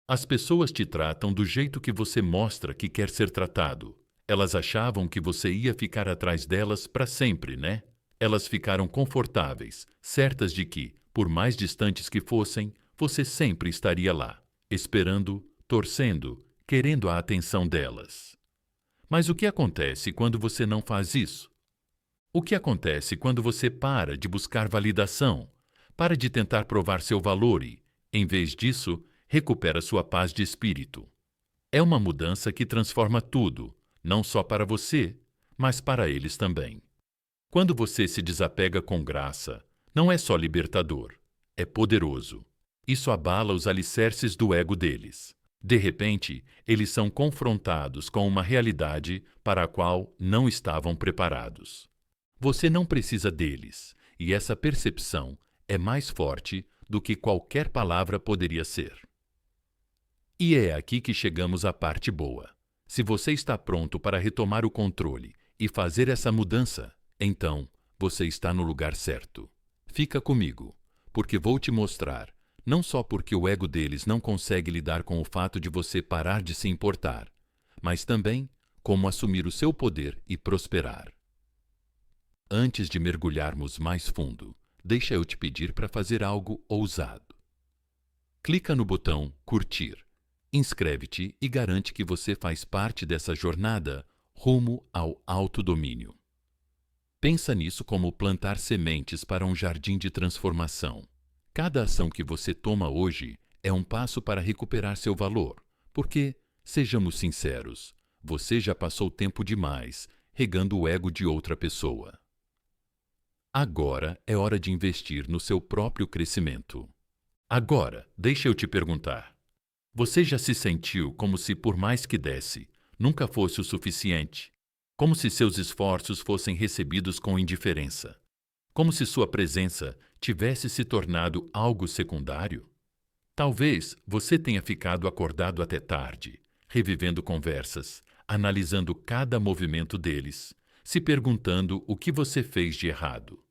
As pessoas te tratam do jeito que você mostra que quer ser tratado. Elas achavam que você ia ficar atrás delas para sempre, né? Elas ficaram confortáveis, certas de que, por mais distantes que fossem, você sempre estaria lá, esperando, torcendo, querendo a atenção delas. Mas o que acontece quando você não faz isso? O que acontece quando você para de buscar validação, para de tentar provar seu valor e, em vez disso, recupera sua paz de espírito? É uma mudança que transforma tudo, não só para você, mas para eles também. Quando você se desapega com graça, não é só libertador, é poderoso. Isso abala os alicerces do ego deles. De repente, eles são confrontados com uma realidade para a qual não estavam preparados. Você não precisa deles, e essa percepção é mais forte do que qualquer palavra poderia ser. E é aqui que chegamos à parte boa. Se você está pronto para retomar o controle e fazer essa mudança, então você está no lugar certo. Fica comigo, porque vou te mostrar, não só porque o ego deles não consegue lidar com o fato de você parar de se importar, mas também como assumir o seu poder e prosperar. Antes de mergulharmos mais fundo, deixa eu te pedir para fazer algo ousado. Clica no botão curtir. Inscreve-te e garante que você faz parte dessa jornada rumo ao autodomínio. Pensa nisso como plantar sementes para um jardim de transformação. Cada ação que você toma hoje é um passo para recuperar seu valor, porque, sejamos sinceros, você já passou tempo demais regando o ego de outra pessoa. Agora é hora de investir no seu próprio crescimento. Agora, deixa eu te perguntar. Você já se sentiu como se, por mais que desse, nunca fosse o suficiente? Como se seus esforços fossem recebidos com indiferença? Como se sua presença tivesse se tornado algo secundário? Talvez você tenha ficado acordado até tarde, revivendo conversas, analisando cada movimento deles, se perguntando o que você fez de errado.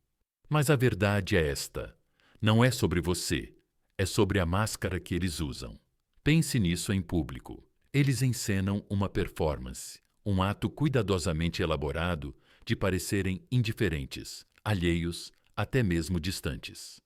Mas a verdade é esta: não é sobre você, é sobre a máscara que eles usam. Pense nisso em público. Eles encenam uma performance, um ato cuidadosamente elaborado de parecerem indiferentes, alheios, até mesmo distantes.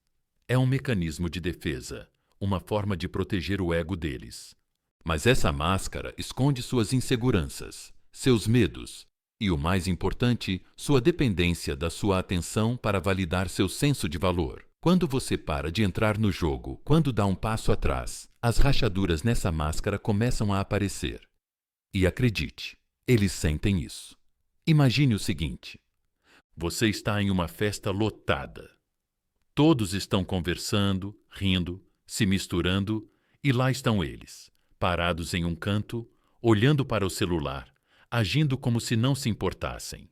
É um mecanismo de defesa, uma forma de proteger o ego deles. Mas essa máscara esconde suas inseguranças, seus medos e, o mais importante, sua dependência da sua atenção para validar seu senso de valor. Quando você para de entrar no jogo, quando dá um passo atrás, as rachaduras nessa máscara começam a aparecer. E acredite, eles sentem isso. Imagine o seguinte: você está em uma festa lotada. Todos estão conversando, rindo, se misturando, e lá estão eles, parados em um canto, olhando para o celular, agindo como se não se importassem.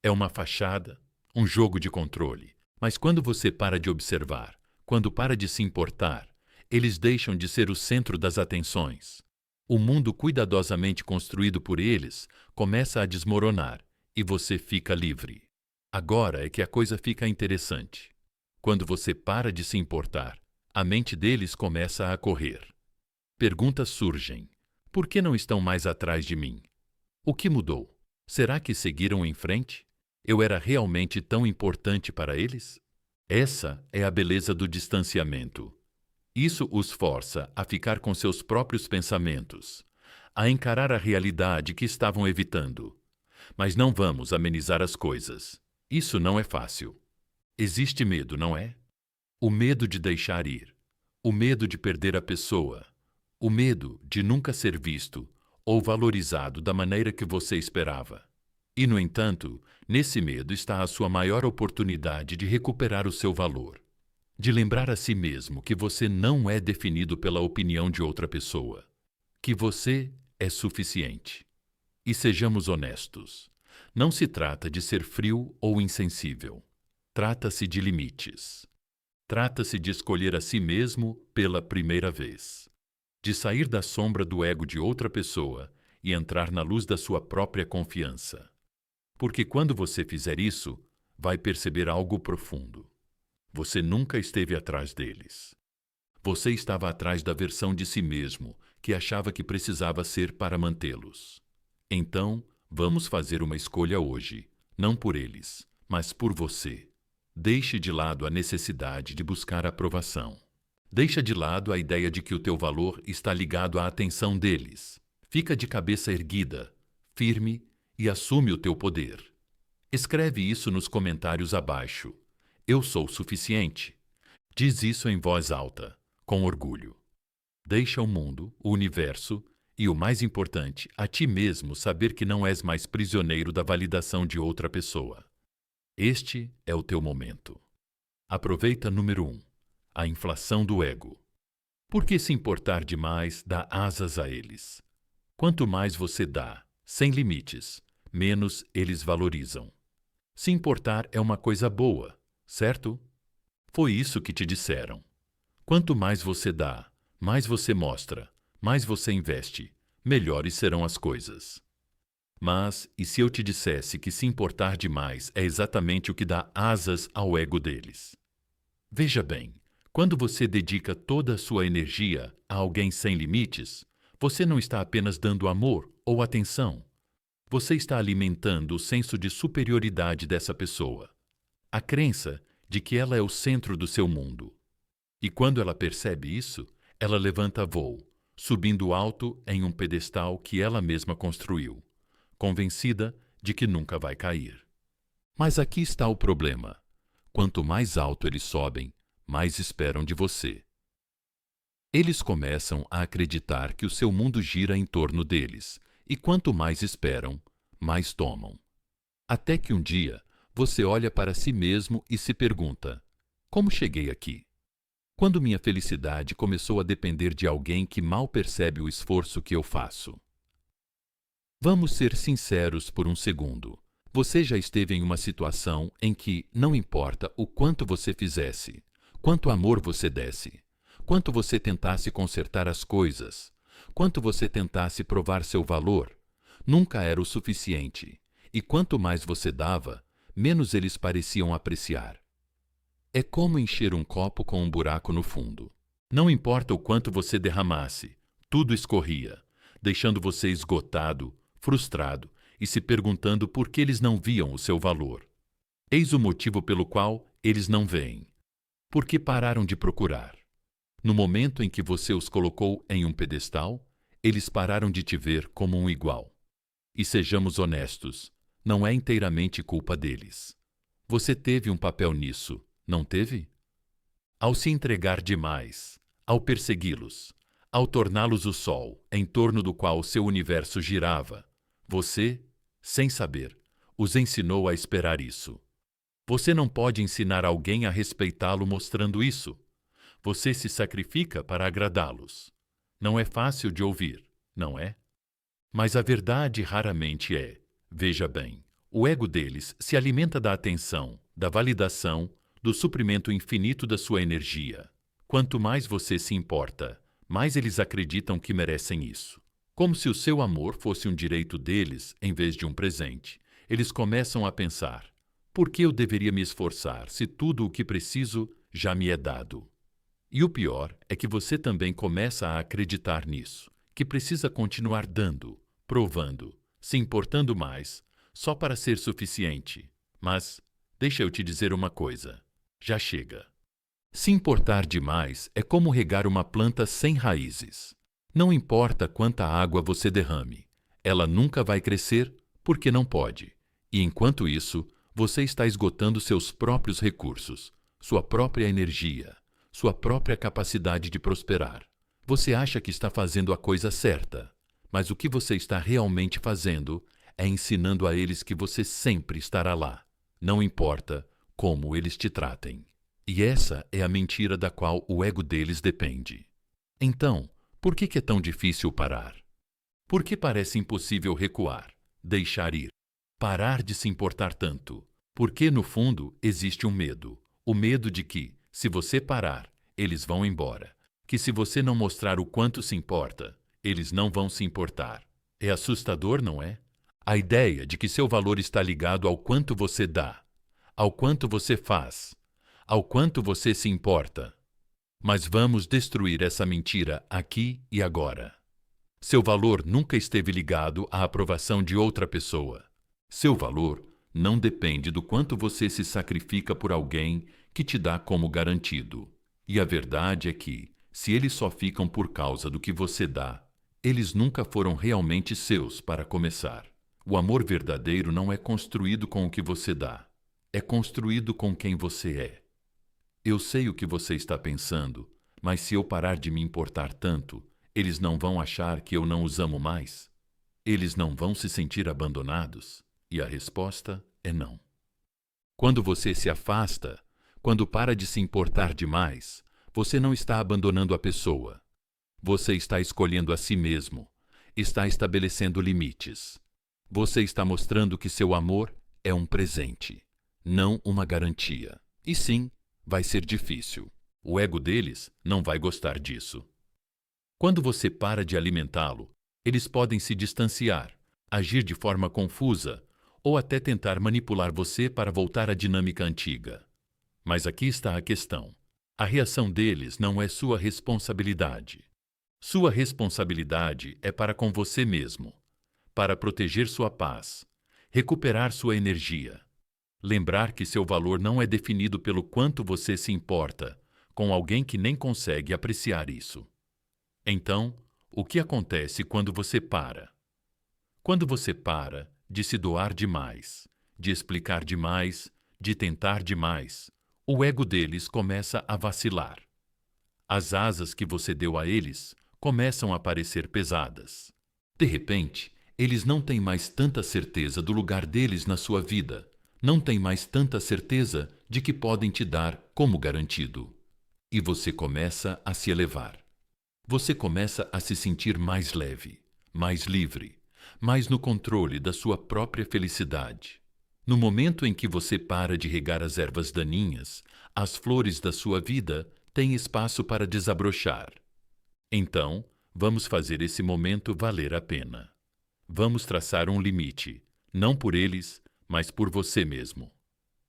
É uma fachada, um jogo de controle. Mas quando você para de observar, quando para de se importar, eles deixam de ser o centro das atenções. O mundo cuidadosamente construído por eles começa a desmoronar e você fica livre. Agora é que a coisa fica interessante. Quando você para de se importar, a mente deles começa a correr. Perguntas surgem. Por que não estão mais atrás de mim? O que mudou? Será que seguiram em frente? Eu era realmente tão importante para eles? Essa é a beleza do distanciamento. Isso os força a ficar com seus próprios pensamentos, a encarar a realidade que estavam evitando. Mas não vamos amenizar as coisas. Isso não é fácil. Existe medo, não é? O medo de deixar ir, o medo de perder a pessoa, o medo de nunca ser visto ou valorizado da maneira que você esperava. E, no entanto, nesse medo está a sua maior oportunidade de recuperar o seu valor, de lembrar a si mesmo que você não é definido pela opinião de outra pessoa, que você é suficiente. E sejamos honestos, não se trata de ser frio ou insensível. Trata-se de limites. Trata-se de escolher a si mesmo pela primeira vez, de sair da sombra do ego de outra pessoa e entrar na luz da sua própria confiança. Porque quando você fizer isso, vai perceber algo profundo. Você nunca esteve atrás deles. Você estava atrás da versão de si mesmo que achava que precisava ser para mantê-los. Então, vamos fazer uma escolha hoje, não por eles, mas por você. Deixe de lado a necessidade de buscar aprovação. Deixa de lado a ideia de que o teu valor está ligado à atenção deles. Fica de cabeça erguida, firme e assume o teu poder. Escreve isso nos comentários abaixo. Eu sou suficiente. Diz isso em voz alta, com orgulho. Deixa o mundo, o universo e, o mais importante, a ti mesmo saber que não és mais prisioneiro da validação de outra pessoa. Este é o teu momento. Aproveita número 1. A inflação do ego. Por que se importar demais dá asas a eles? Quanto mais você dá, sem limites, menos eles valorizam. Se importar é uma coisa boa, certo? Foi isso que te disseram. Quanto mais você dá, mais você mostra, mais você investe, melhores serão as coisas. Mas, e se eu te dissesse que se importar demais é exatamente o que dá asas ao ego deles? Veja bem, quando você dedica toda a sua energia a alguém sem limites, você não está apenas dando amor ou atenção. Você está alimentando o senso de superioridade dessa pessoa, a crença de que ela é o centro do seu mundo. E quando ela percebe isso, ela levanta voo, subindo alto em um pedestal que ela mesma construiu, convencida de que nunca vai cair. Mas aqui está o problema. Quanto mais alto eles sobem, mais esperam de você. Eles começam a acreditar que o seu mundo gira em torno deles, e quanto mais esperam, mais tomam. Até que um dia, você olha para si mesmo e se pergunta: como cheguei aqui? Quando minha felicidade começou a depender de alguém que mal percebe o esforço que eu faço? Vamos ser sinceros por um segundo. Você já esteve em uma situação em que não importa o quanto você fizesse, quanto amor você desse, quanto você tentasse consertar as coisas, quanto você tentasse provar seu valor, nunca era o suficiente, e quanto mais você dava, menos eles pareciam apreciar. É como encher um copo com um buraco no fundo. Não importa o quanto você derramasse, tudo escorria, deixando você esgotado, frustrado e se perguntando por que eles não viam o seu valor. Eis o motivo pelo qual eles não veem. Porque pararam de procurar. No momento em que você os colocou em um pedestal, eles pararam de te ver como um igual. E sejamos honestos, não é inteiramente culpa deles. Você teve um papel nisso, não teve? Ao se entregar demais, ao persegui-los, ao torná-los o sol em torno do qual seu universo girava, você, sem saber, os ensinou a esperar isso. Você não pode ensinar alguém a respeitá-lo mostrando isso. Você se sacrifica para agradá-los. Não é fácil de ouvir, não é? Mas a verdade raramente é. Veja bem, o ego deles se alimenta da atenção, da validação, do suprimento infinito da sua energia. Quanto mais você se importa, mais eles acreditam que merecem isso. Como se o seu amor fosse um direito deles em vez de um presente. Eles começam a pensar: por que eu deveria me esforçar se tudo o que preciso já me é dado? E o pior é que você também começa a acreditar nisso, que precisa continuar dando, provando, se importando mais, só para ser suficiente. Mas, deixa eu te dizer uma coisa, já chega. Se importar demais é como regar uma planta sem raízes. Não importa quanta água você derrame, ela nunca vai crescer porque não pode. E enquanto isso, você está esgotando seus próprios recursos, sua própria energia, sua própria capacidade de prosperar. Você acha que está fazendo a coisa certa, mas o que você está realmente fazendo é ensinando a eles que você sempre estará lá, não importa como eles te tratem. E essa é a mentira da qual o ego deles depende. Então, por que é tão difícil parar? Por que parece impossível recuar, deixar ir, parar de se importar tanto? Porque, no fundo, existe um medo. O medo de que, se você parar, eles vão embora. Que se você não mostrar o quanto se importa, eles não vão se importar. É assustador, não é? A ideia de que seu valor está ligado ao quanto você dá, ao quanto você faz, ao quanto você se importa. Mas vamos destruir essa mentira aqui e agora. Seu valor nunca esteve ligado à aprovação de outra pessoa. Seu valor não depende do quanto você se sacrifica por alguém que te dá como garantido. E a verdade é que, se eles só ficam por causa do que você dá, eles nunca foram realmente seus para começar. O amor verdadeiro não é construído com o que você dá, é construído com quem você é. Eu sei o que você está pensando, mas se eu parar de me importar tanto, eles não vão achar que eu não os amo mais? Eles não vão se sentir abandonados? E a resposta é não. Quando você se afasta, quando para de se importar demais, você não está abandonando a pessoa. Você está escolhendo a si mesmo, está estabelecendo limites. Você está mostrando que seu amor é um presente, não uma garantia. E sim, vai ser difícil. O ego deles não vai gostar disso. Quando você para de alimentá-lo, eles podem se distanciar, agir de forma confusa ou até tentar manipular você para voltar à dinâmica antiga. Mas aqui está a questão. A reação deles não é sua responsabilidade. Sua responsabilidade é para com você mesmo, para proteger sua paz, recuperar sua energia. Lembrar que seu valor não é definido pelo quanto você se importa com alguém que nem consegue apreciar isso. Então, o que acontece quando você para? Quando você para de se doar demais, de explicar demais, de tentar demais, o ego deles começa a vacilar. As asas que você deu a eles começam a parecer pesadas. De repente, eles não têm mais tanta certeza do lugar deles na sua vida, não têm mais tanta certeza de que podem te dar como garantido. E você começa a se elevar. Você começa a se sentir mais leve, mais livre, mais no controle da sua própria felicidade. No momento em que você para de regar as ervas daninhas, as flores da sua vida têm espaço para desabrochar. Então, vamos fazer esse momento valer a pena. Vamos traçar um limite, não por eles, mas por você mesmo.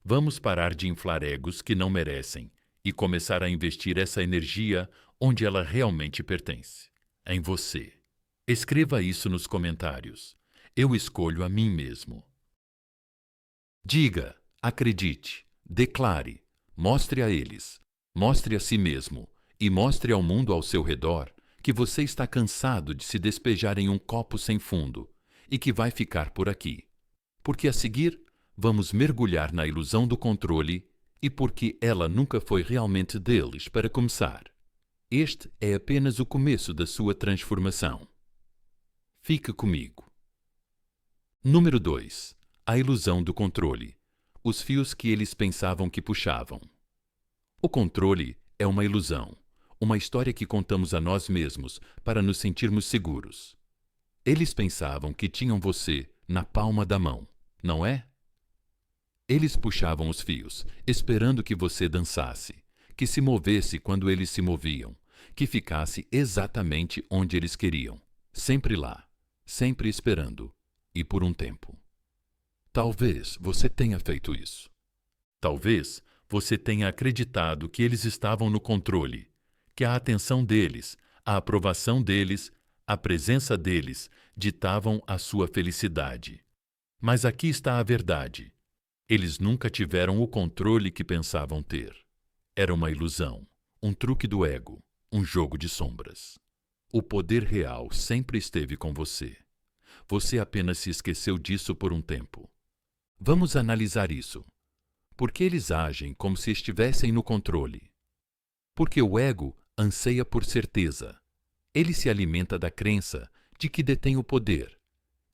Vamos parar de inflar egos que não merecem e começar a investir essa energia onde ela realmente pertence, em você. Escreva isso nos comentários. Eu escolho a mim mesmo. Diga, acredite, declare, mostre a eles, mostre a si mesmo e mostre ao mundo ao seu redor que você está cansado de se despejar em um copo sem fundo e que vai ficar por aqui. Porque a seguir, vamos mergulhar na ilusão do controle e porque ela nunca foi realmente deles para começar. Este é apenas o começo da sua transformação. Fique comigo. Número 2. A ilusão do controle. Os fios que eles pensavam que puxavam. O controle é uma ilusão, uma história que contamos a nós mesmos para nos sentirmos seguros. Eles pensavam que tinham você na palma da mão, não é? Eles puxavam os fios, esperando que você dançasse, que se movesse quando eles se moviam, que ficasse exatamente onde eles queriam, sempre lá, sempre esperando, e por um tempo. Talvez você tenha feito isso. Talvez você tenha acreditado que eles estavam no controle, que a atenção deles, a aprovação deles, a presença deles ditavam a sua felicidade. Mas aqui está a verdade. Eles nunca tiveram o controle que pensavam ter. Era uma ilusão, um truque do ego, um jogo de sombras. O poder real sempre esteve com você. Você apenas se esqueceu disso por um tempo. Vamos analisar isso. Por que eles agem como se estivessem no controle? Porque o ego anseia por certeza. Ele se alimenta da crença de que detém o poder,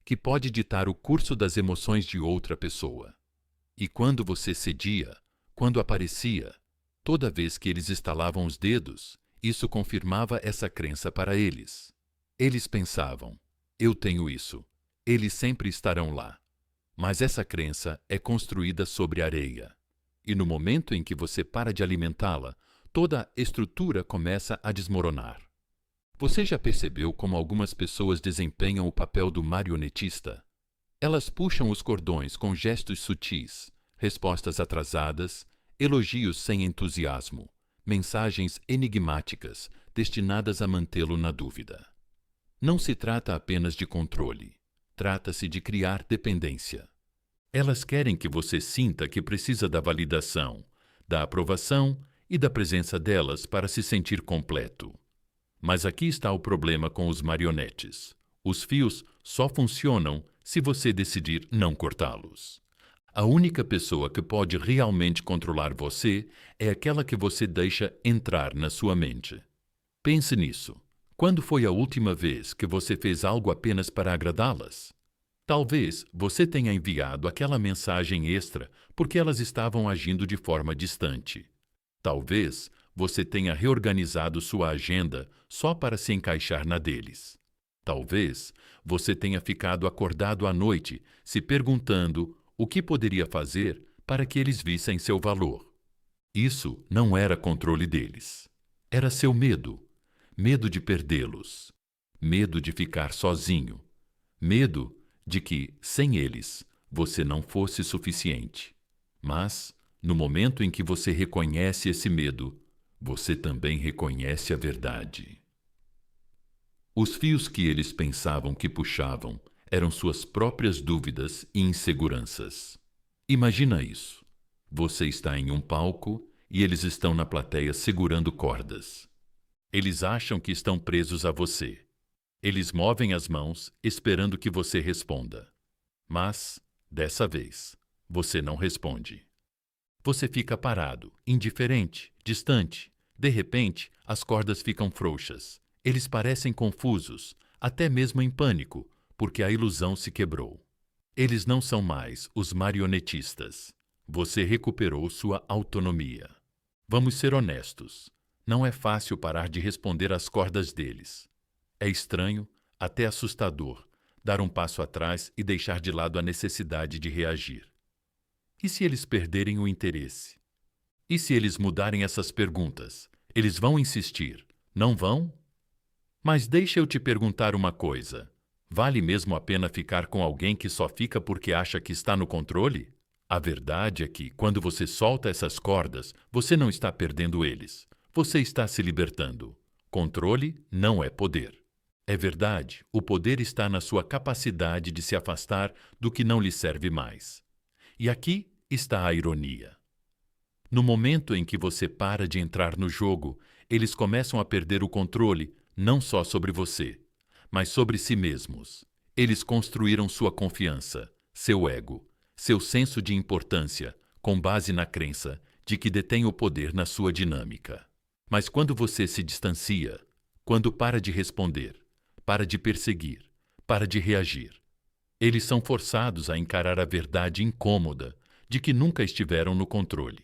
que pode ditar o curso das emoções de outra pessoa. E quando você cedia, quando aparecia, toda vez que eles estalavam os dedos, isso confirmava essa crença para eles. Eles pensavam, eu tenho isso, eles sempre estarão lá. Mas essa crença é construída sobre areia. E no momento em que você para de alimentá-la, toda a estrutura começa a desmoronar. Você já percebeu como algumas pessoas desempenham o papel do marionetista? Elas puxam os cordões com gestos sutis, respostas atrasadas, elogios sem entusiasmo, mensagens enigmáticas destinadas a mantê-lo na dúvida. Não se trata apenas de controle. Trata-se de criar dependência. Elas querem que você sinta que precisa da validação, da aprovação e da presença delas para se sentir completo. Mas aqui está o problema com os marionetes. Os fios só funcionam se você decidir não cortá-los. A única pessoa que pode realmente controlar você é aquela que você deixa entrar na sua mente. Pense nisso. Quando foi a última vez que você fez algo apenas para agradá-las? Talvez você tenha enviado aquela mensagem extra porque elas estavam agindo de forma distante. Talvez você tenha reorganizado sua agenda só para se encaixar na deles. Talvez você tenha ficado acordado à noite se perguntando o que poderia fazer para que eles vissem seu valor. Isso não era controle deles. Era seu medo. Medo de perdê-los. Medo de ficar sozinho. Medo de que, sem eles, você não fosse suficiente. Mas, no momento em que você reconhece esse medo, você também reconhece a verdade. Os fios que eles pensavam que puxavam eram suas próprias dúvidas e inseguranças. Imagina isso. Você está em um palco e eles estão na plateia segurando cordas. Eles acham que estão presos a você. Eles movem as mãos esperando que você responda. Mas, dessa vez, você não responde. Você fica parado, indiferente, distante. De repente, as cordas ficam frouxas. Eles parecem confusos, até mesmo em pânico, porque a ilusão se quebrou. Eles não são mais os marionetistas. Você recuperou sua autonomia. Vamos ser honestos. Não é fácil parar de responder às cordas deles. É estranho, até assustador, dar um passo atrás e deixar de lado a necessidade de reagir. E se eles perderem o interesse? E se eles mudarem essas perguntas? Eles vão insistir, não vão? Mas deixa eu te perguntar uma coisa. Vale mesmo a pena ficar com alguém que só fica porque acha que está no controle? A verdade é que, quando você solta essas cordas, você não está perdendo eles. Você está se libertando. Controle não é poder. É verdade, o poder está na sua capacidade de se afastar do que não lhe serve mais. E aqui está a ironia. No momento em que você para de entrar no jogo, eles começam a perder o controle não só sobre você, mas sobre si mesmos. Eles construíram sua confiança, seu ego, seu senso de importância, com base na crença de que detém o poder na sua dinâmica. Mas quando você se distancia, quando para de responder, para de perseguir, para de reagir, eles são forçados a encarar a verdade incômoda de que nunca estiveram no controle.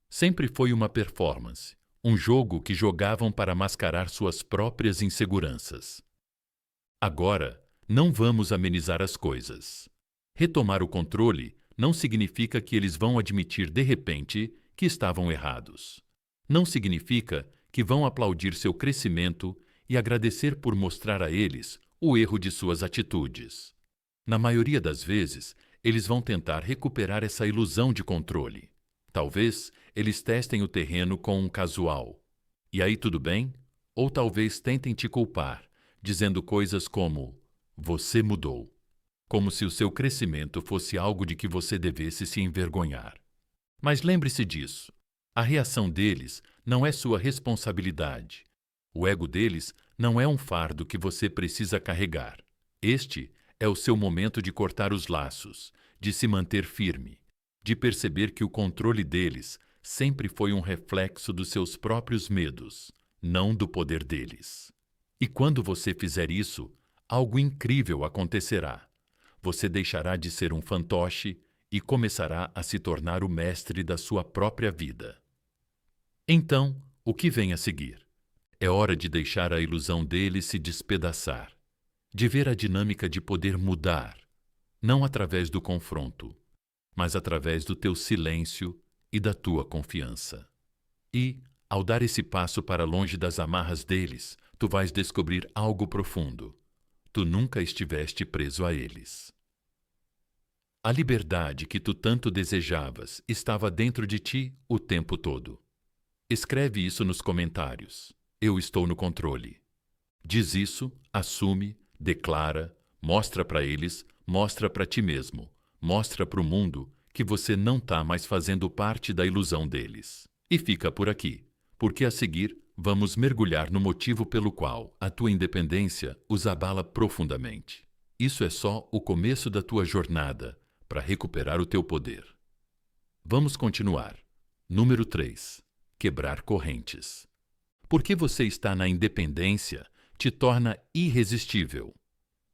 Sempre foi uma performance, um jogo que jogavam para mascarar suas próprias inseguranças. Agora, não vamos amenizar as coisas. Retomar o controle não significa que eles vão admitir de repente que estavam errados. Não significa que vão aplaudir seu crescimento e agradecer por mostrar a eles o erro de suas atitudes. Na maioria das vezes, eles vão tentar recuperar essa ilusão de controle. Talvez eles testem o terreno com um casual. E aí tudo bem? Ou talvez tentem te culpar, dizendo coisas como: você mudou. Como se o seu crescimento fosse algo de que você devesse se envergonhar. Mas lembre-se disso. A reação deles não é sua responsabilidade. O ego deles não é um fardo que você precisa carregar. Este é o seu momento de cortar os laços, de se manter firme, de perceber que o controle deles sempre foi um reflexo dos seus próprios medos, não do poder deles. E quando você fizer isso, algo incrível acontecerá. Você deixará de ser um fantoche e começará a se tornar o mestre da sua própria vida. Então, o que vem a seguir? É hora de deixar a ilusão dele se despedaçar, de ver a dinâmica de poder mudar, não através do confronto, mas através do teu silêncio e da tua confiança. E, ao dar esse passo para longe das amarras deles, tu vais descobrir algo profundo. Tu nunca estiveste preso a eles. A liberdade que tu tanto desejavas estava dentro de ti o tempo todo. Escreve isso nos comentários. Eu estou no controle. Diz isso, assume, declara, mostra para eles, mostra para ti mesmo, mostra para o mundo que você não está mais fazendo parte da ilusão deles. E fica por aqui, porque a seguir vamos mergulhar no motivo pelo qual a tua independência os abala profundamente. Isso é só o começo da tua jornada para recuperar o teu poder. Vamos continuar. Número 3. Quebrar correntes. Porque você está na independência te torna irresistível.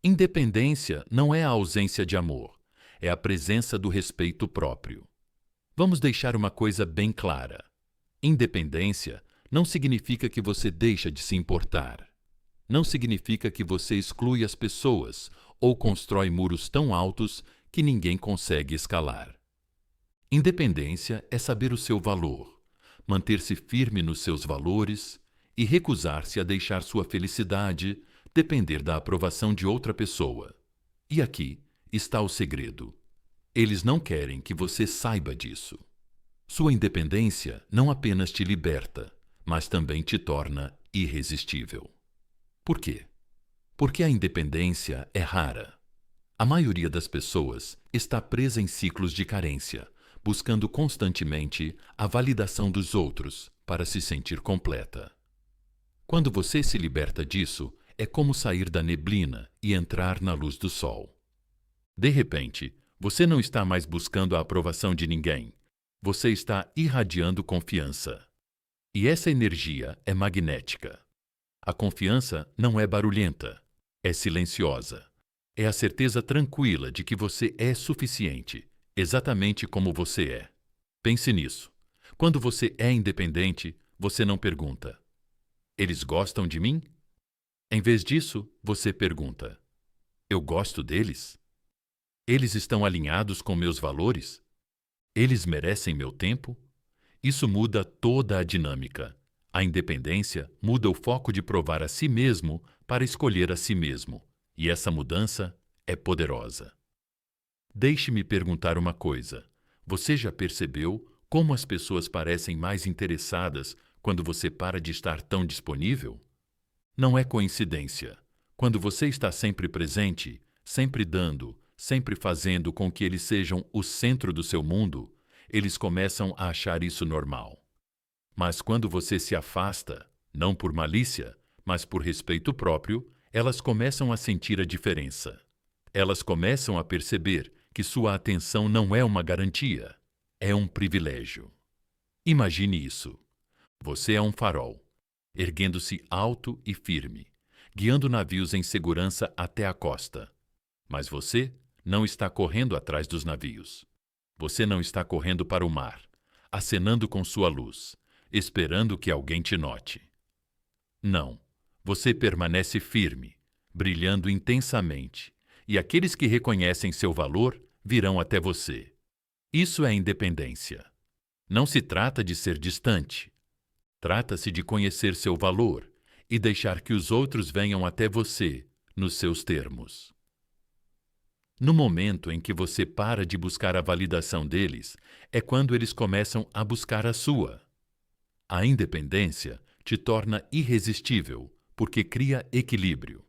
Independência não é a ausência de amor, é a presença do respeito próprio. Vamos deixar uma coisa bem clara. Independência não significa que você deixa de se importar. Não significa que você exclui as pessoas ou constrói muros tão altos que ninguém consegue escalar. Independência é saber o seu valor, manter-se firme nos seus valores e recusar-se a deixar sua felicidade depender da aprovação de outra pessoa. E aqui está o segredo. Eles não querem que você saiba disso. Sua independência não apenas te liberta, mas também te torna irresistível. Por quê? Porque a independência é rara. A maioria das pessoas está presa em ciclos de carência, buscando constantemente a validação dos outros para se sentir completa. Quando você se liberta disso, é como sair da neblina e entrar na luz do sol. De repente, você não está mais buscando a aprovação de ninguém. Você está irradiando confiança. E essa energia é magnética. A confiança não é barulhenta, é silenciosa. É a certeza tranquila de que você é suficiente, exatamente como você é. Pense nisso. Quando você é independente, você não pergunta: eles gostam de mim? Em vez disso, você pergunta: eu gosto deles? Eles estão alinhados com meus valores? Eles merecem meu tempo? Isso muda toda a dinâmica. A independência muda o foco de provar a si mesmo para escolher a si mesmo. E essa mudança é poderosa. Deixe-me perguntar uma coisa. Você já percebeu como as pessoas parecem mais interessadas quando você para de estar tão disponível? Não é coincidência. Quando você está sempre presente, sempre dando, sempre fazendo com que eles sejam o centro do seu mundo, eles começam a achar isso normal. Mas quando você se afasta, não por malícia, mas por respeito próprio, elas começam a sentir a diferença. Elas começam a perceber que sua atenção não é uma garantia, é um privilégio. Imagine isso. Você é um farol, erguendo-se alto e firme, guiando navios em segurança até a costa. Mas você não está correndo atrás dos navios. Você não está correndo para o mar, acenando com sua luz, esperando que alguém te note. Não, você permanece firme, brilhando intensamente, e aqueles que reconhecem seu valor virão até você. Isso é independência. Não se trata de ser distante. Trata-se de conhecer seu valor e deixar que os outros venham até você nos seus termos. No momento em que você para de buscar a validação deles, é quando eles começam a buscar a sua. A independência te torna irresistível porque cria equilíbrio.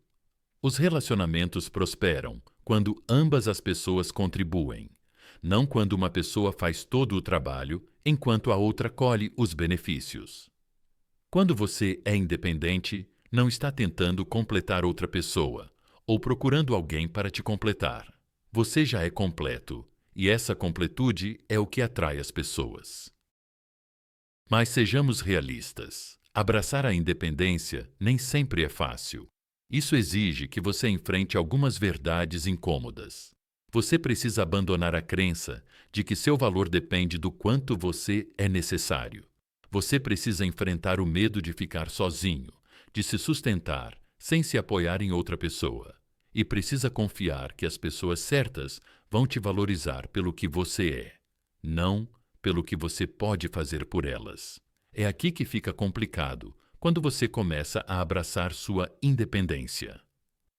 Os relacionamentos prosperam quando ambas as pessoas contribuem, não quando uma pessoa faz todo o trabalho enquanto a outra colhe os benefícios. Quando você é independente, não está tentando completar outra pessoa ou procurando alguém para te completar. Você já é completo, e essa completude é o que atrai as pessoas. Mas sejamos realistas. Abraçar a independência nem sempre é fácil. Isso exige que você enfrente algumas verdades incômodas. Você precisa abandonar a crença de que seu valor depende do quanto você é necessário. Você precisa enfrentar o medo de ficar sozinho, de se sustentar sem se apoiar em outra pessoa. E precisa confiar que as pessoas certas vão te valorizar pelo que você é, não pelo que você pode fazer por elas. É aqui que fica complicado, quando você começa a abraçar sua independência.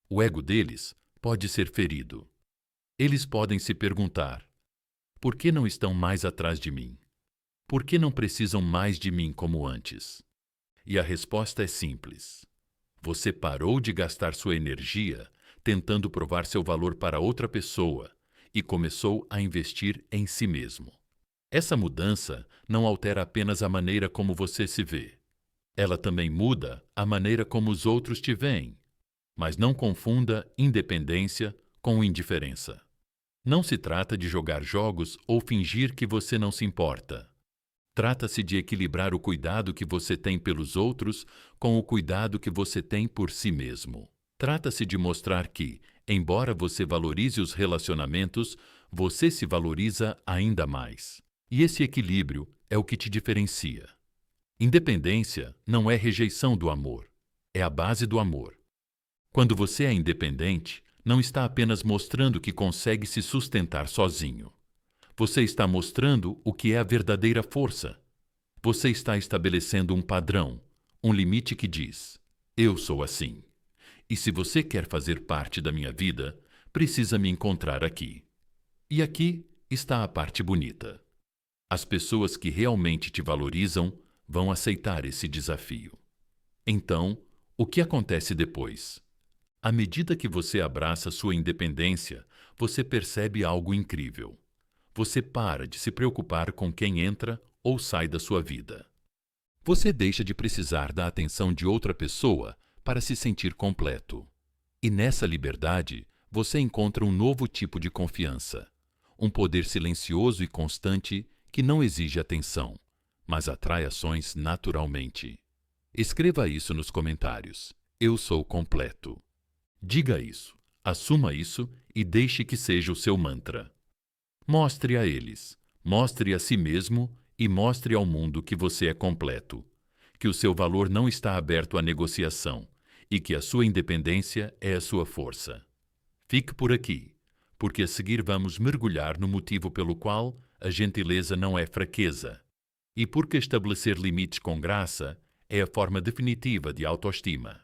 O ego deles pode ser ferido. Eles podem se perguntar: por que não estão mais atrás de mim? Por que não precisam mais de mim como antes? E a resposta é simples. Você parou de gastar sua energia tentando provar seu valor para outra pessoa e começou a investir em si mesmo. Essa mudança não altera apenas a maneira como você se vê. Ela também muda a maneira como os outros te veem. Mas não confunda independência com indiferença. Não se trata de jogar jogos ou fingir que você não se importa. Trata-se de equilibrar o cuidado que você tem pelos outros com o cuidado que você tem por si mesmo. Trata-se de mostrar que, embora você valorize os relacionamentos, você se valoriza ainda mais. E esse equilíbrio é o que te diferencia. Independência não é rejeição do amor, é a base do amor. Quando você é independente, não está apenas mostrando que consegue se sustentar sozinho. Você está mostrando o que é a verdadeira força. Você está estabelecendo um padrão, um limite que diz: eu sou assim. E se você quer fazer parte da minha vida, precisa me encontrar aqui. E aqui está a parte bonita. As pessoas que realmente te valorizam vão aceitar esse desafio. Então, o que acontece depois? À medida que você abraça sua independência, você percebe algo incrível. Você para de se preocupar com quem entra ou sai da sua vida. Você deixa de precisar da atenção de outra pessoa para se sentir completo. E nessa liberdade, você encontra um novo tipo de confiança, um poder silencioso e constante que não exige atenção, mas atrai ações naturalmente. Escreva isso nos comentários. Eu sou completo. Diga isso, assuma isso e deixe que seja o seu mantra. Mostre a eles, mostre a si mesmo e mostre ao mundo que você é completo, que o seu valor não está aberto à negociação e que a sua independência é a sua força. Fique por aqui, porque a seguir vamos mergulhar no motivo pelo qual a gentileza não é fraqueza e porque estabelecer limites com graça é a forma definitiva de autoestima.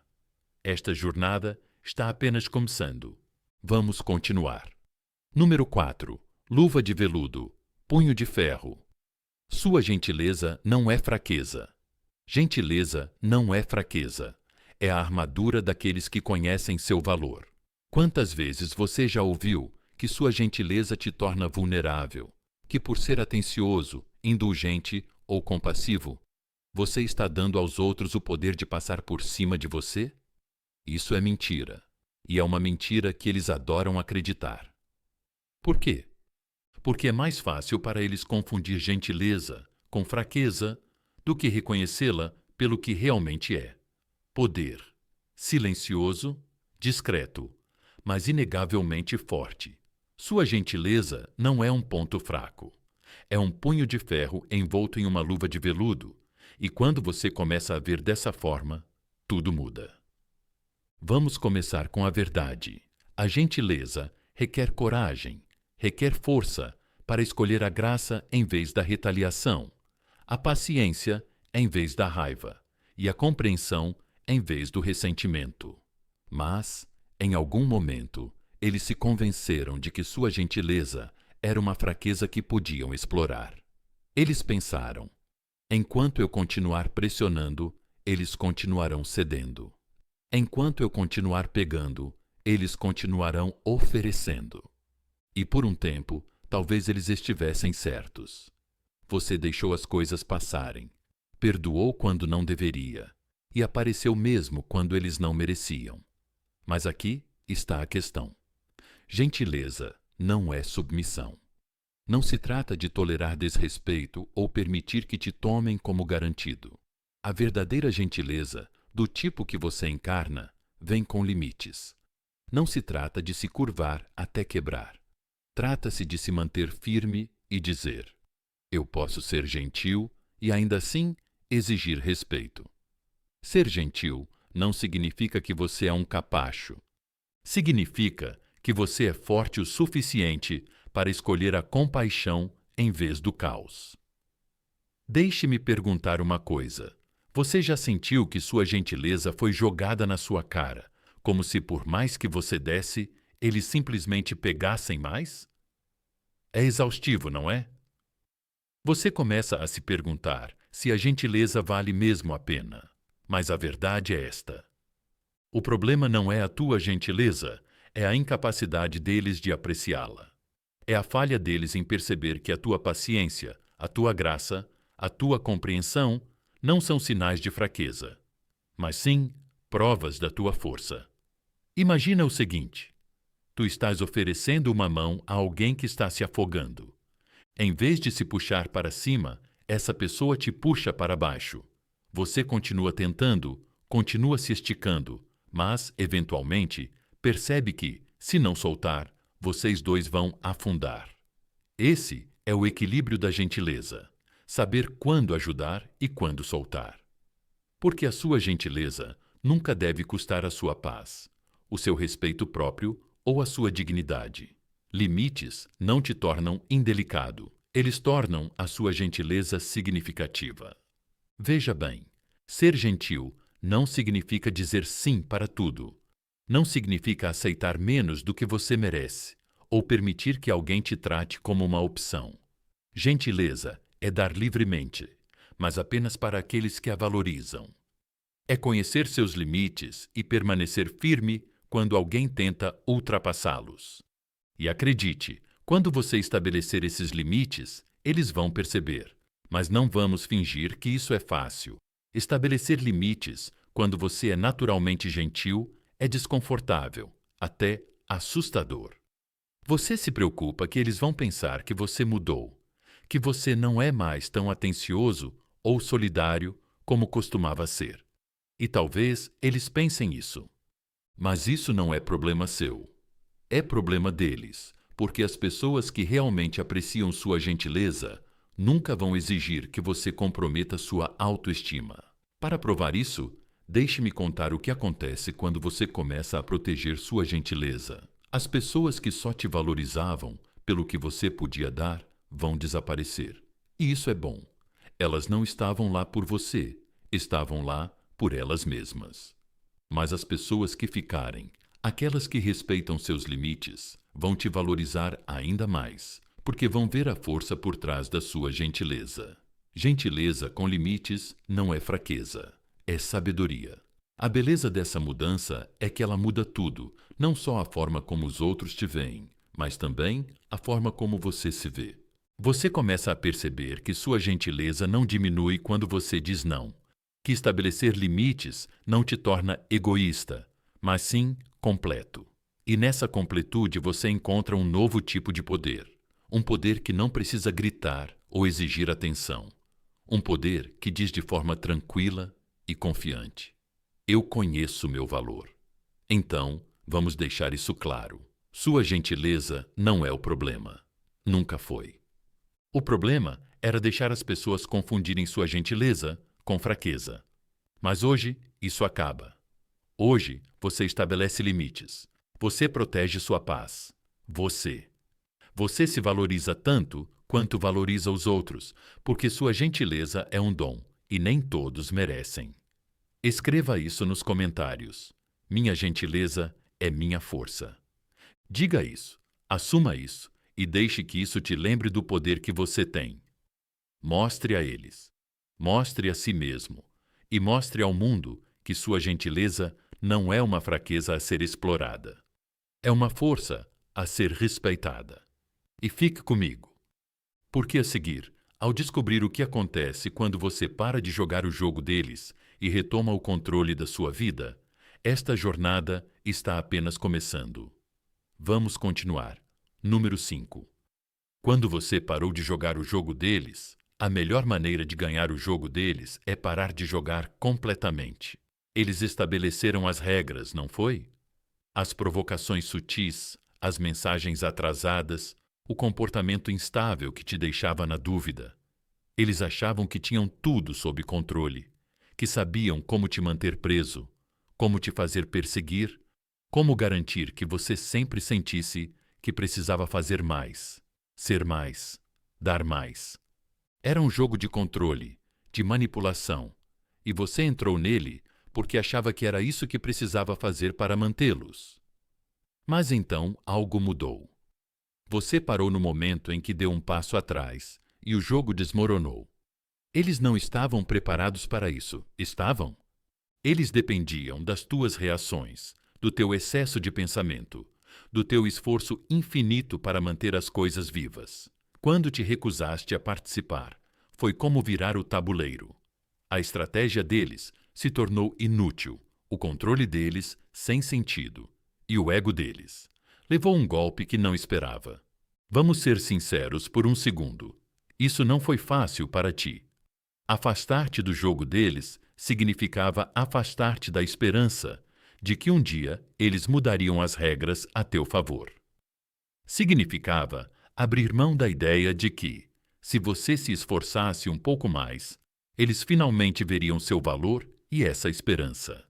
Esta jornada está apenas começando. Vamos continuar. Número 4. Luva de veludo, punho de ferro. Sua gentileza não é fraqueza. Gentileza não é fraqueza. É a armadura daqueles que conhecem seu valor. Quantas vezes você já ouviu que sua gentileza te torna vulnerável, que por ser atencioso, indulgente ou compassivo, você está dando aos outros o poder de passar por cima de você? Isso é mentira. E é uma mentira que eles adoram acreditar. Por quê? Porque é mais fácil para eles confundir gentileza com fraqueza do que reconhecê-la pelo que realmente é. Poder. Silencioso, discreto, mas inegavelmente forte. Sua gentileza não é um ponto fraco. É um punho de ferro envolto em uma luva de veludo, e quando você começa a ver dessa forma, tudo muda. Vamos começar com a verdade. A gentileza requer coragem, requer força para escolher a graça em vez da retaliação, a paciência em vez da raiva e a compreensão em vez do ressentimento. Mas, em algum momento, eles se convenceram de que sua gentileza era uma fraqueza que podiam explorar. Eles pensaram: enquanto eu continuar pressionando, eles continuarão cedendo. Enquanto eu continuar pegando, eles continuarão oferecendo. E por um tempo, talvez eles estivessem certos. Você deixou as coisas passarem, perdoou quando não deveria, e apareceu mesmo quando eles não mereciam. Mas aqui está a questão. Gentileza não é submissão. Não se trata de tolerar desrespeito ou permitir que te tomem como garantido. A verdadeira gentileza, do tipo que você encarna, vem com limites. Não se trata de se curvar até quebrar. Trata-se de se manter firme e dizer: eu posso ser gentil e ainda assim exigir respeito. Ser gentil não significa que você é um capacho. Significa que você é forte o suficiente para escolher a compaixão em vez do caos. Deixe-me perguntar uma coisa. Você já sentiu que sua gentileza foi jogada na sua cara, como se por mais que você desse, eles simplesmente pegassem mais? É exaustivo, não é? Você começa a se perguntar se a gentileza vale mesmo a pena. Mas a verdade é esta: O problema não é a tua gentileza, é a incapacidade deles de apreciá-la. É a falha deles em perceber que a tua paciência, a tua graça, a tua compreensão não são sinais de fraqueza, mas sim provas da tua força. Imagina o seguinte: tu estás oferecendo uma mão a alguém que está se afogando. Em vez de se puxar para cima, essa pessoa te puxa para baixo. Você continua tentando, continua se esticando, mas, eventualmente, percebe que, se não soltar, vocês dois vão afundar. Esse é o equilíbrio da gentileza: saber quando ajudar e quando soltar. Porque a sua gentileza nunca deve custar a sua paz, o seu respeito próprio ou a sua dignidade. Limites não te tornam indelicado, eles tornam a sua gentileza significativa. Veja bem, ser gentil não significa dizer sim para tudo. Não significa aceitar menos do que você merece, ou permitir que alguém te trate como uma opção. Gentileza é dar livremente, mas apenas para aqueles que a valorizam. É conhecer seus limites e permanecer firme quando alguém tenta ultrapassá-los. E acredite, quando você estabelecer esses limites, eles vão perceber. Mas não vamos fingir que isso é fácil. Estabelecer limites, quando você é naturalmente gentil, é desconfortável, até assustador. Você se preocupa que eles vão pensar que você mudou, que você não é mais tão atencioso ou solidário como costumava ser. E talvez eles pensem isso. Mas isso não é problema seu. É problema deles, porque as pessoas que realmente apreciam sua gentileza nunca vão exigir que você comprometa sua autoestima. Para provar isso, deixe-me contar o que acontece quando você começa a proteger sua gentileza. As pessoas que só te valorizavam pelo que você podia dar vão desaparecer. E isso é bom. Elas não estavam lá por você, estavam lá por elas mesmas. Mas as pessoas que ficarem, aquelas que respeitam seus limites, vão te valorizar ainda mais, porque vão ver a força por trás da sua gentileza. Gentileza com limites não é fraqueza, é sabedoria. A beleza dessa mudança é que ela muda tudo, não só a forma como os outros te veem, mas também a forma como você se vê. Você começa a perceber que sua gentileza não diminui quando você diz não, que estabelecer limites não te torna egoísta, mas sim completo. E nessa completude você encontra um novo tipo de poder, um poder que não precisa gritar ou exigir atenção, um poder que diz de forma tranquila e confiante: eu conheço meu valor. Então, vamos deixar isso claro. Sua gentileza não é o problema. Nunca foi. O problema era deixar as pessoas confundirem sua gentileza com fraqueza. Mas hoje, isso acaba. Hoje, você estabelece limites. Você protege sua paz. Você. Você se valoriza tanto quanto valoriza os outros, porque sua gentileza é um dom e nem todos merecem. Escreva isso nos comentários. Minha gentileza é minha força. Diga isso, assuma isso e deixe que isso te lembre do poder que você tem. Mostre a eles, mostre a si mesmo e mostre ao mundo que sua gentileza não é uma fraqueza a ser explorada. É uma força a ser respeitada. E fique comigo. Porque a seguir, ao descobrir o que acontece quando você para de jogar o jogo deles e retoma o controle da sua vida, esta jornada está apenas começando. Vamos continuar. Número 5. Quando você parou de jogar o jogo deles, a melhor maneira de ganhar o jogo deles é parar de jogar completamente. Eles estabeleceram as regras, não foi? As provocações sutis, as mensagens atrasadas, o comportamento instável que te deixava na dúvida. Eles achavam que tinham tudo sob controle, que sabiam como te manter preso, como te fazer perseguir, como garantir que você sempre sentisse que precisava fazer mais, ser mais, dar mais. Era um jogo de controle, de manipulação, e você entrou nele porque achava que era isso que precisava fazer para mantê-los. Mas então algo mudou. Você parou no momento em que deu um passo atrás e o jogo desmoronou. Eles não estavam preparados para isso, estavam? Eles dependiam das tuas reações, do teu excesso de pensamento, do teu esforço infinito para manter as coisas vivas. Quando te recusaste a participar, foi como virar o tabuleiro. A estratégia deles se tornou inútil, o controle deles sem sentido, e o ego deles levou um golpe que não esperava. Vamos ser sinceros por um segundo. Isso não foi fácil para ti. Afastar-te do jogo deles significava afastar-te da esperança de que um dia eles mudariam as regras a teu favor. Significava abrir mão da ideia de que, se você se esforçasse um pouco mais, eles finalmente veriam seu valor e essa esperança.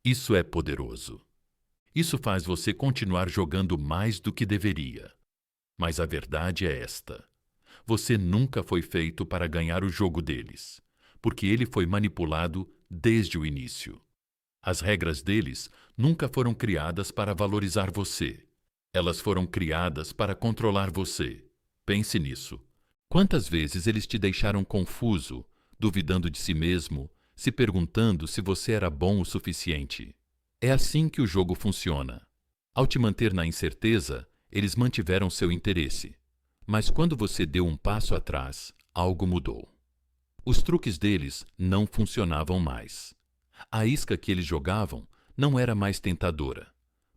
Isso é poderoso. Isso faz você continuar jogando mais do que deveria. Mas a verdade é esta: você nunca foi feito para ganhar o jogo deles, porque ele foi manipulado desde o início. As regras deles nunca foram criadas para valorizar você. Elas foram criadas para controlar você. Pense nisso. Quantas vezes eles te deixaram confuso, duvidando de si mesmo, se perguntando se você era bom o suficiente? É assim que o jogo funciona. Ao te manter na incerteza, eles mantiveram seu interesse. Mas quando você deu um passo atrás, algo mudou. Os truques deles não funcionavam mais. A isca que eles jogavam não era mais tentadora,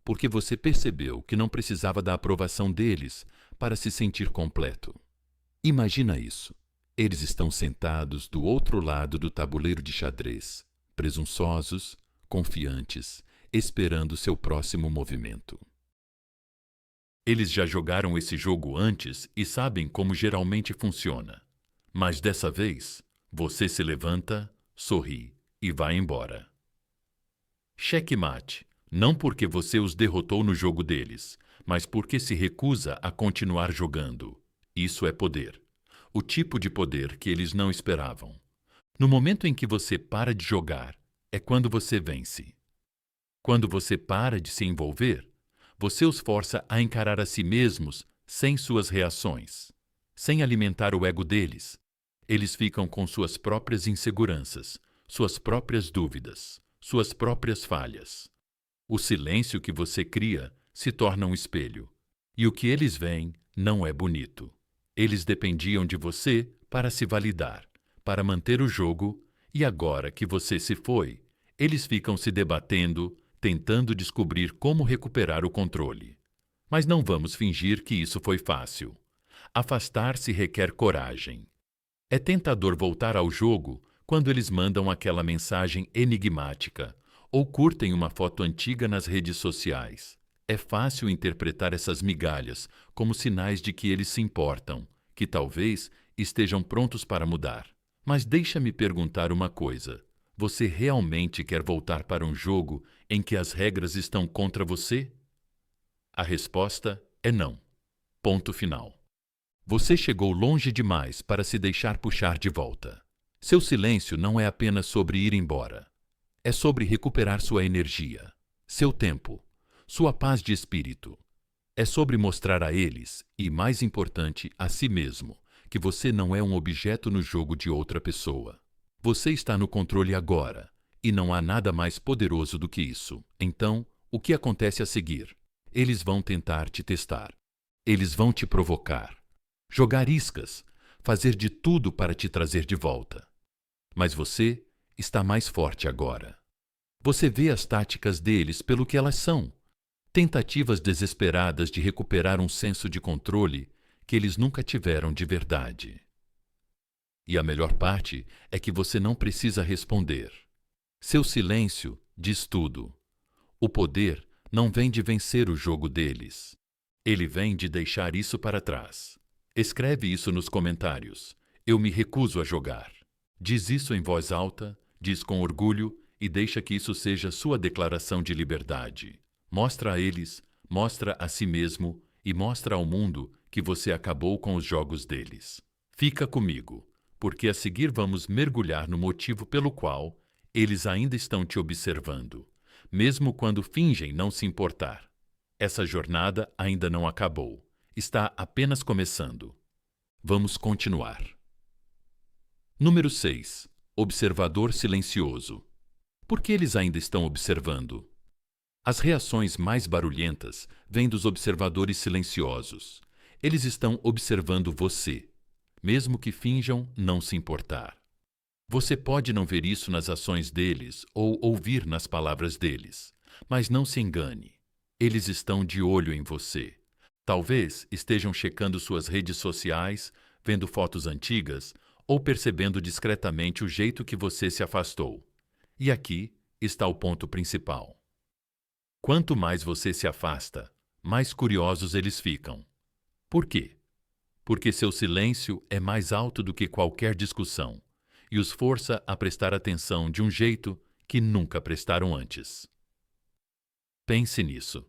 porque você percebeu que não precisava da aprovação deles para se sentir completo. Imagina isso. Eles estão sentados do outro lado do tabuleiro de xadrez, presunçosos, confiantes, esperando seu próximo movimento. Eles já jogaram esse jogo antes e sabem como geralmente funciona. Mas dessa vez, você se levanta, sorri e vai embora. Checkmate, não porque você os derrotou no jogo deles, mas porque se recusa a continuar jogando. Isso é poder. O tipo de poder que eles não esperavam. No momento em que você para de jogar, é quando você vence. Quando você para de se envolver, você os força a encarar a si mesmos sem suas reações, sem alimentar o ego deles. Eles ficam com suas próprias inseguranças, suas próprias dúvidas, suas próprias falhas. O silêncio que você cria se torna um espelho, e o que eles veem não é bonito. Eles dependiam de você para se validar, para manter o jogo, e agora que você se foi, eles ficam se debatendo, tentando descobrir como recuperar o controle. Mas não vamos fingir que isso foi fácil. Afastar-se requer coragem. É tentador voltar ao jogo quando eles mandam aquela mensagem enigmática ou curtem uma foto antiga nas redes sociais. É fácil interpretar essas migalhas como sinais de que eles se importam, que talvez estejam prontos para mudar. Mas deixa-me perguntar uma coisa. Você realmente quer voltar para um jogo em que as regras estão contra você? A resposta é não. Ponto final. Você chegou longe demais para se deixar puxar de volta. Seu silêncio não é apenas sobre ir embora. É sobre recuperar sua energia, seu tempo, sua paz de espírito. É sobre mostrar a eles, e mais importante, a si mesmo, que você não é um objeto no jogo de outra pessoa. Você está no controle agora, e não há nada mais poderoso do que isso. Então, o que acontece a seguir? Eles vão tentar te testar. Eles vão te provocar. Jogar iscas, fazer de tudo para te trazer de volta. Mas você está mais forte agora. Você vê as táticas deles pelo que elas são. Tentativas desesperadas de recuperar um senso de controle que eles nunca tiveram de verdade. E a melhor parte é que você não precisa responder. Seu silêncio diz tudo. O poder não vem de vencer o jogo deles. Ele vem de deixar isso para trás. Escreve isso nos comentários. Eu me recuso a jogar. Diz isso em voz alta, diz com orgulho e deixa que isso seja sua declaração de liberdade. Mostra a eles, mostra a si mesmo e mostra ao mundo que você acabou com os jogos deles. Fica comigo, porque a seguir vamos mergulhar no motivo pelo qual eles ainda estão te observando, mesmo quando fingem não se importar. Essa jornada ainda não acabou, está apenas começando. Vamos continuar. Número 6. Observador silencioso. Por que eles ainda estão observando? As reações mais barulhentas vêm dos observadores silenciosos. Eles estão observando você, mesmo que finjam não se importar. Você pode não ver isso nas ações deles ou ouvir nas palavras deles, mas não se engane. Eles estão de olho em você. Talvez estejam checando suas redes sociais, vendo fotos antigas ou percebendo discretamente o jeito que você se afastou. E aqui está o ponto principal. Quanto mais você se afasta, mais curiosos eles ficam. Por quê? Porque seu silêncio é mais alto do que qualquer discussão e os força a prestar atenção de um jeito que nunca prestaram antes. Pense nisso.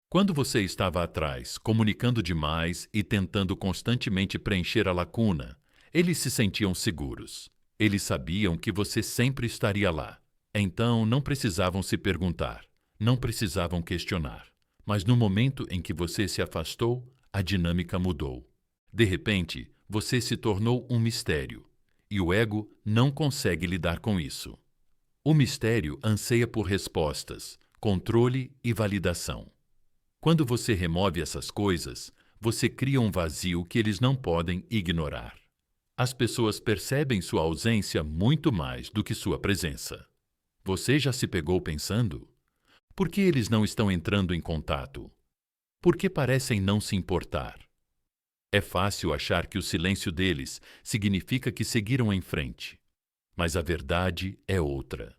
Quando você estava atrás, comunicando demais e tentando constantemente preencher a lacuna, eles se sentiam seguros. Eles sabiam que você sempre estaria lá. Então não precisavam se perguntar, não precisavam questionar. Mas no momento em que você se afastou, a dinâmica mudou. De repente, você se tornou um mistério, e o ego não consegue lidar com isso. O mistério anseia por respostas, controle e validação. Quando você remove essas coisas, você cria um vazio que eles não podem ignorar. As pessoas percebem sua ausência muito mais do que sua presença. Você já se pegou pensando? Por que eles não estão entrando em contato? Por que parecem não se importar? É fácil achar que o silêncio deles significa que seguiram em frente. Mas a verdade é outra.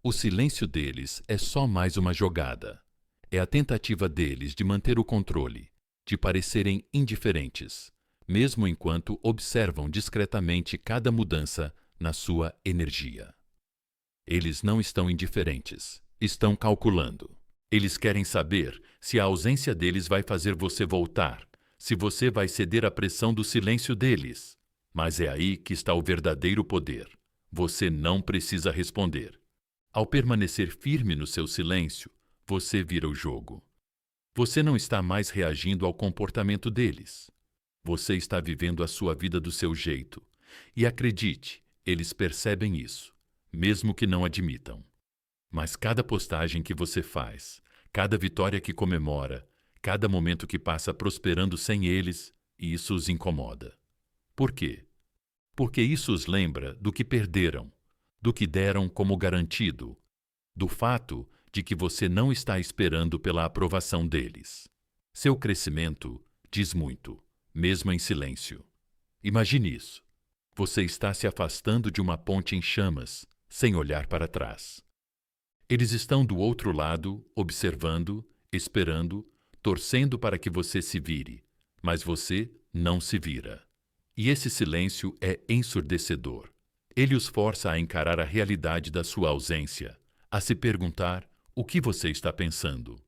O silêncio deles é só mais uma jogada. É a tentativa deles de manter o controle, de parecerem indiferentes, mesmo enquanto observam discretamente cada mudança na sua energia. Eles não estão indiferentes, estão calculando. Eles querem saber se a ausência deles vai fazer você voltar, se você vai ceder à pressão do silêncio deles. Mas é aí que está o verdadeiro poder. Você não precisa responder. Ao permanecer firme no seu silêncio, você vira o jogo. Você não está mais reagindo ao comportamento deles. Você está vivendo a sua vida do seu jeito. E acredite, eles percebem isso, mesmo que não admitam. Mas cada postagem que você faz, cada vitória que comemora, cada momento que passa prosperando sem eles, isso os incomoda. Por quê? Porque isso os lembra do que perderam, do que deram como garantido, do fato de que você não está esperando pela aprovação deles. Seu crescimento diz muito, mesmo em silêncio. Imagine isso. Você está se afastando de uma ponte em chamas, sem olhar para trás. Eles estão do outro lado, observando, esperando, torcendo para que você se vire, mas você não se vira. E esse silêncio é ensurdecedor. Ele os força a encarar a realidade da sua ausência, a se perguntar o que você está pensando,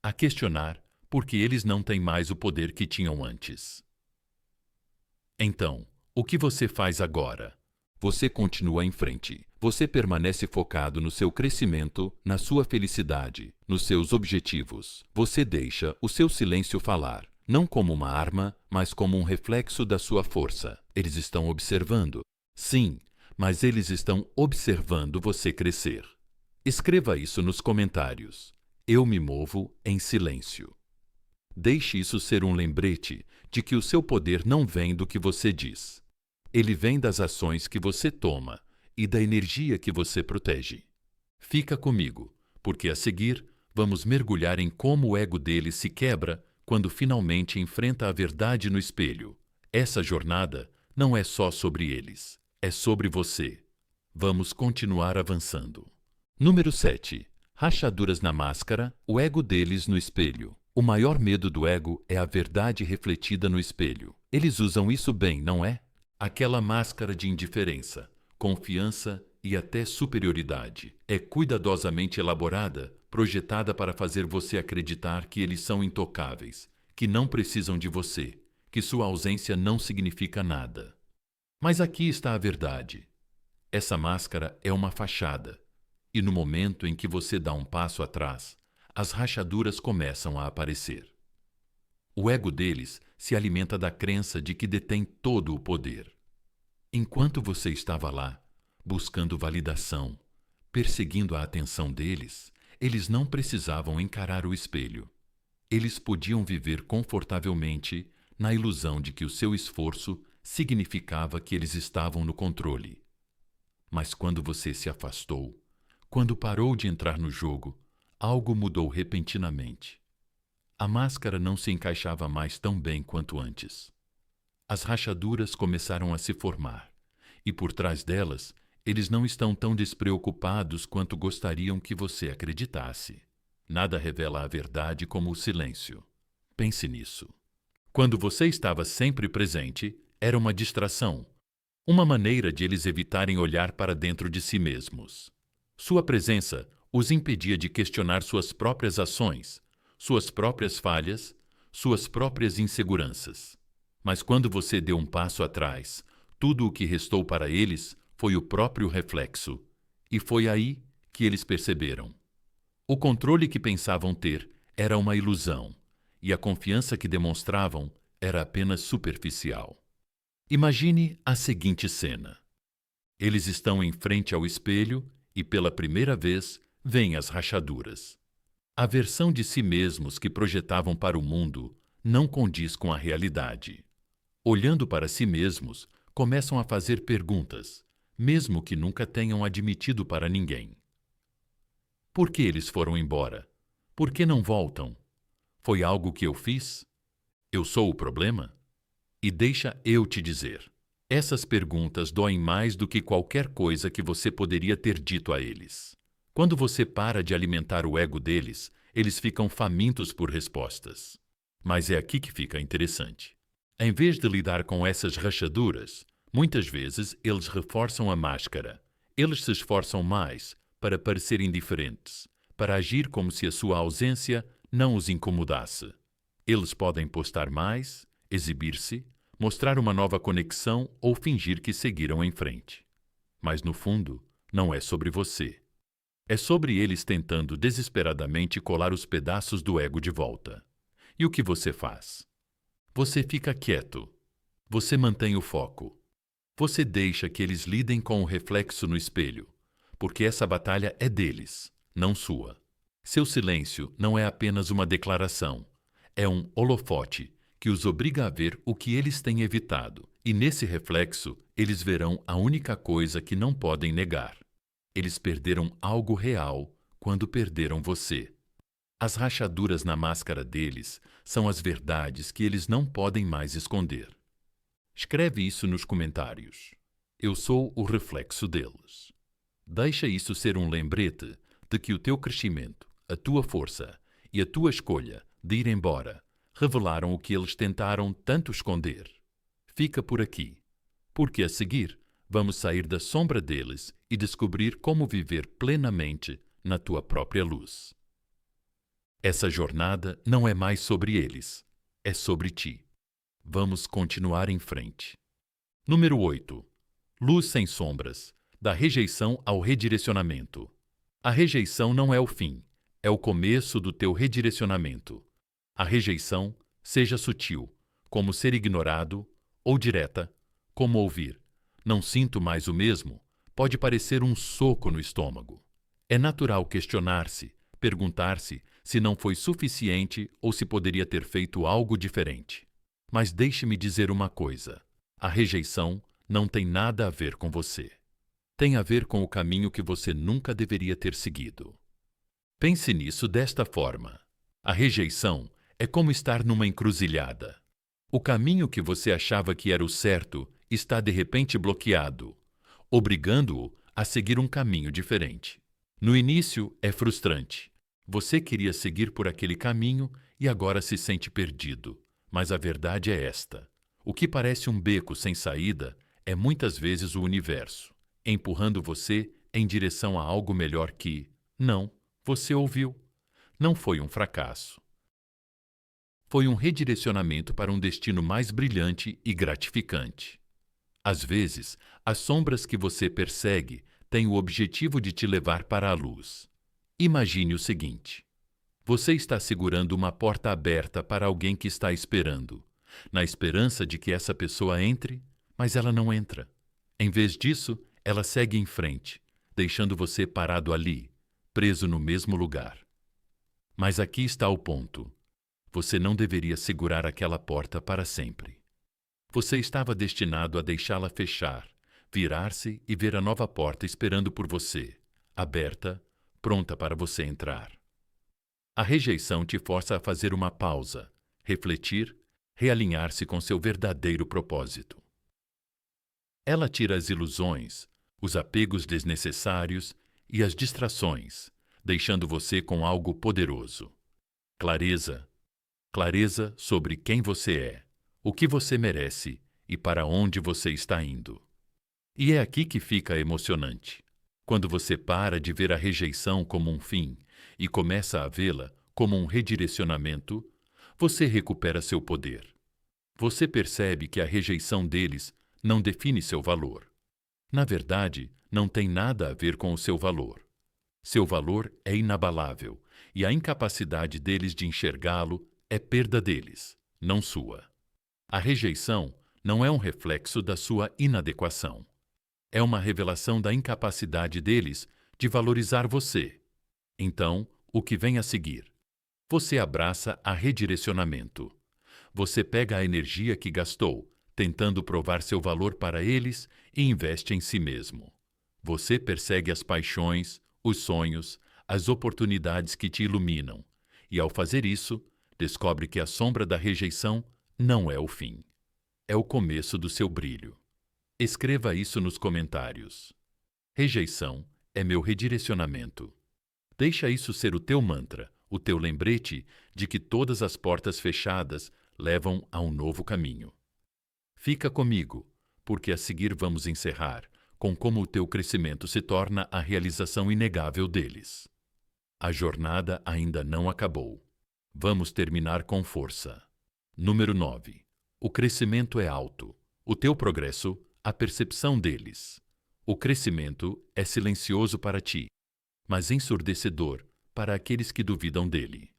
a questionar por que eles não têm mais o poder que tinham antes. Então, o que você faz agora? Você continua em frente. Você permanece focado no seu crescimento, na sua felicidade, nos seus objetivos. Você deixa o seu silêncio falar, não como uma arma, mas como um reflexo da sua força. Eles estão observando. Sim, mas eles estão observando você crescer. Escreva isso nos comentários. Eu me movo em silêncio. Deixe isso ser um lembrete de que o seu poder não vem do que você diz. Ele vem das ações que você toma e da energia que você protege. Fica comigo, porque a seguir vamos mergulhar em como o ego dele se quebra quando finalmente enfrenta a verdade no espelho. Essa jornada não é só sobre eles, é sobre você. Vamos continuar avançando. Número 7. Rachaduras na máscara, o ego deles no espelho. O maior medo do ego é a verdade refletida no espelho. Eles usam isso bem, não é? Aquela máscara de indiferença, confiança e até superioridade é cuidadosamente elaborada, projetada para fazer você acreditar que eles são intocáveis, que não precisam de você, que sua ausência não significa nada. Mas aqui está a verdade. Essa máscara é uma fachada, e no momento em que você dá um passo atrás, as rachaduras começam a aparecer. O ego deles se alimenta da crença de que detém todo o poder. Enquanto você estava lá, buscando validação, Perseguindo a atenção deles, eles não precisavam encarar o espelho. Eles podiam viver confortavelmente na ilusão de que o seu esforço significava que eles estavam no controle. Mas quando você se afastou, quando parou de entrar no jogo, algo mudou repentinamente. A máscara não se encaixava mais tão bem quanto antes. As rachaduras começaram a se formar, e por trás delas, eles não estão tão despreocupados quanto gostariam que você acreditasse. Nada revela a verdade como o silêncio. Pense nisso. Quando você estava sempre presente, era uma distração, uma maneira de eles evitarem olhar para dentro de si mesmos. Sua presença os impedia de questionar suas próprias ações, suas próprias falhas, suas próprias inseguranças. Mas quando você deu um passo atrás, tudo o que restou para eles foi o próprio reflexo, e foi aí que eles perceberam. O controle que pensavam ter era uma ilusão, e a confiança que demonstravam era apenas superficial. Imagine a seguinte cena. Eles estão em frente ao espelho e, pela primeira vez, veem as rachaduras. A versão de si mesmos que projetavam para o mundo não condiz com a realidade. Olhando para si mesmos, começam a fazer perguntas, mesmo que nunca tenham admitido para ninguém. Por que eles foram embora? Por que não voltam? Foi algo que eu fiz? Eu sou o problema? E deixa eu te dizer, essas perguntas doem mais do que qualquer coisa que você poderia ter dito a eles. Quando você para de alimentar o ego deles, eles ficam famintos por respostas. Mas é aqui que fica interessante. Em vez de lidar com essas rachaduras, muitas vezes eles reforçam a máscara. Eles se esforçam mais para parecer indiferentes, para agir como se a sua ausência não os incomodasse. Eles podem postar mais, exibir-se, mostrar uma nova conexão ou fingir que seguiram em frente. Mas, no fundo, não é sobre você. É sobre eles tentando desesperadamente colar os pedaços do ego de volta. E o que você faz? Você fica quieto. Você mantém o foco. Você deixa que eles lidem com o reflexo no espelho, porque essa batalha é deles, não sua. Seu silêncio não é apenas uma declaração, é um holofote que os obriga a ver o que eles têm evitado, e nesse reflexo eles verão a única coisa que não podem negar. Eles perderam algo real quando perderam você. As rachaduras na máscara deles são as verdades que eles não podem mais esconder. Escreve isso nos comentários. Eu sou o reflexo deles. Deixa isso ser um lembrete de que o teu crescimento, a tua força e a tua escolha de ir embora revelaram o que eles tentaram tanto esconder. Fica por aqui, porque a seguir vamos sair da sombra deles e descobrir como viver plenamente na tua própria luz. Essa jornada não é mais sobre eles, é sobre ti. Vamos continuar em frente. Número 8. Luz sem sombras, da rejeição ao redirecionamento. A rejeição não é o fim, é o começo do teu redirecionamento. A rejeição, seja sutil, como ser ignorado, ou direta, como ouvir "não sinto mais o mesmo", pode parecer um soco no estômago. É natural questionar-se, perguntar-se se não foi suficiente ou se poderia ter feito algo diferente. Mas deixe-me dizer uma coisa: a rejeição não tem nada a ver com você. Tem a ver com o caminho que você nunca deveria ter seguido. Pense nisso desta forma. A rejeição é como estar numa encruzilhada. O caminho que você achava que era o certo está de repente bloqueado, obrigando-o a seguir um caminho diferente. No início é frustrante. Você queria seguir por aquele caminho e agora se sente perdido. Mas a verdade é esta: o que parece um beco sem saída é muitas vezes o universo, empurrando você em direção a algo melhor que, não, você ouviu. Não foi um fracasso. Foi um redirecionamento para um destino mais brilhante e gratificante. Às vezes, as sombras que você persegue têm o objetivo de te levar para a luz. Imagine o seguinte: você está segurando uma porta aberta para alguém que está esperando, na esperança de que essa pessoa entre, mas ela não entra. Em vez disso, ela segue em frente, deixando você parado ali, preso no mesmo lugar. Mas aqui está o ponto. Você não deveria segurar aquela porta para sempre. Você estava destinado a deixá-la fechar, virar-se e ver a nova porta esperando por você, aberta, pronta para você entrar. A rejeição te força a fazer uma pausa, refletir, realinhar-se com seu verdadeiro propósito. Ela tira as ilusões, os apegos desnecessários e as distrações, deixando você com algo poderoso. Clareza. Clareza sobre quem você é, o que você merece e para onde você está indo. E é aqui que fica emocionante. Quando você para de ver a rejeição como um fim e começa a vê-la como um redirecionamento, você recupera seu poder. Você percebe que a rejeição deles não define seu valor. Na verdade, não tem nada a ver com o seu valor. Seu valor é inabalável e a incapacidade deles de enxergá-lo é perda deles, não sua. A rejeição não é um reflexo da sua inadequação. É uma revelação da incapacidade deles de valorizar você. Então, o que vem a seguir? Você abraça a redirecionamento. Você pega a energia que gastou, tentando provar seu valor para eles e investe em si mesmo. Você persegue as paixões, os sonhos, as oportunidades que te iluminam, e ao fazer isso, descobre que a sombra da rejeição não é o fim. É o começo do seu brilho. Escreva isso nos comentários. Rejeição é meu redirecionamento. Deixa isso ser o teu mantra, o teu lembrete de que todas as portas fechadas levam a um novo caminho. Fica comigo, porque a seguir vamos encerrar com como o teu crescimento se torna a realização inegável deles. A jornada ainda não acabou. Vamos terminar com força. Número 9. O crescimento é alto. O teu progresso, a percepção deles. O crescimento é silencioso para ti, mas ensurdecedor para aqueles que duvidam dele.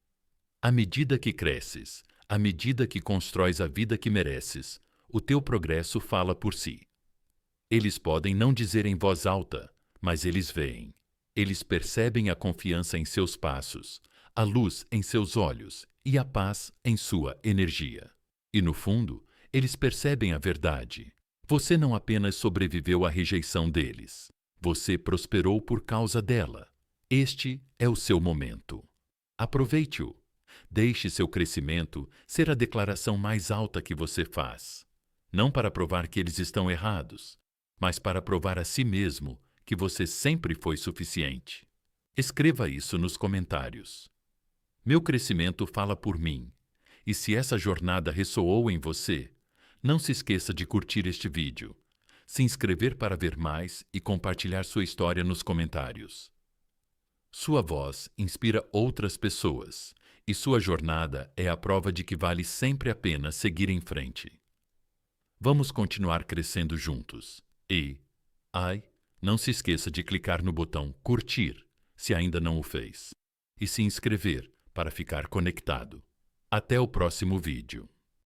À medida que cresces, à medida que constróis a vida que mereces, o teu progresso fala por si. Eles podem não dizer em voz alta, mas eles veem. Eles percebem a confiança em seus passos, a luz em seus olhos e a paz em sua energia. E no fundo, eles percebem a verdade. Você não apenas sobreviveu à rejeição deles, você prosperou por causa dela. Este é o seu momento. Aproveite-o. Deixe seu crescimento ser a declaração mais alta que você faz. Não para provar que eles estão errados, mas para provar a si mesmo que você sempre foi suficiente. Escreva isso nos comentários. Meu crescimento fala por mim. E se essa jornada ressoou em você, não se esqueça de curtir este vídeo, se inscrever para ver mais e compartilhar sua história nos comentários. Sua voz inspira outras pessoas e sua jornada é a prova de que vale sempre a pena seguir em frente. Vamos continuar crescendo juntos. E, não se esqueça de clicar no botão curtir, se ainda não o fez, e se inscrever para ficar conectado. Até o próximo vídeo.